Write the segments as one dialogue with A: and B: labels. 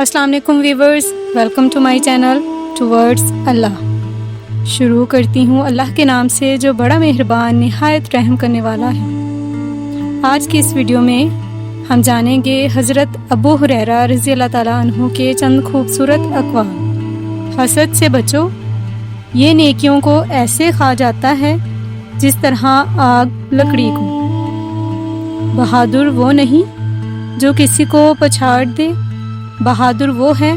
A: السلام علیکم viewers, welcome to my channel towards Allah. شروع کرتی ہوں اللہ کے نام سے جو بڑا مہربان نہایت رحم کرنے والا ہے۔ آج کی اس ویڈیو میں ہم جانیں گے حضرت ابو ہریرہ رضی اللہ تعالیٰ عنہ کے چند خوبصورت اقوال۔ حسد سے بچو، یہ نیکیوں کو ایسے کھا جاتا ہے جس طرح آگ لکڑی کو۔ بہادر وہ نہیں جو کسی کو پچھاڑ دے، بہادر وہ ہے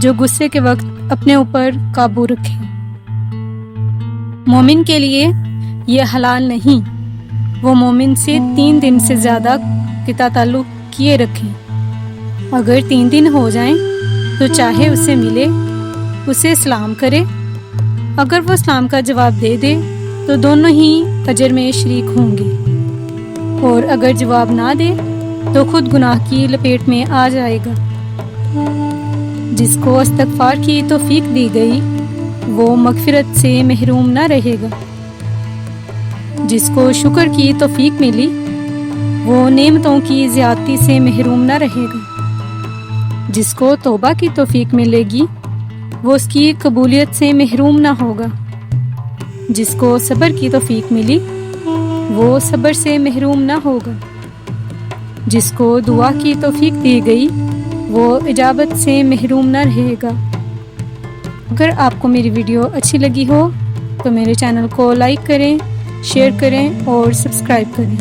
A: جو غصے کے وقت اپنے اوپر قابو رکھے۔ مومن کے لیے یہ حلال نہیں وہ مومن سے 3 دن سے زیادہ قطع تعلق کیے رکھے۔ اگر 3 دن ہو جائیں تو چاہے اسے ملے، اسے سلام کرے۔ اگر وہ سلام کا جواب دے دے تو دونوں ہی اجر میں شریک ہوں گے، اور اگر جواب نہ دے تو خود گناہ کی لپیٹ میں آ جائے گا۔ جس کو استغفار کی توفیق دی گئی وہ مغفرت سے محروم نہ رہے گا۔ جس کو شکر کی توفیق ملی وہ نعمتوں کی زیادتی سے محروم نہ رہے گا۔ جس کو توبہ کی توفیق ملے گی وہ اس کی قبولیت سے محروم نہ ہوگا۔ جس کو صبر کی توفیق ملی وہ صبر سے محروم نہ ہوگا۔ جس کو دعا کی توفیق دی گئی وہ اجابت سے محروم نہ رہے گا۔ اگر آپ کو میری ویڈیو اچھی لگی ہو تو میرے چینل کو لائک کریں، شیئر کریں اور سبسکرائب کریں۔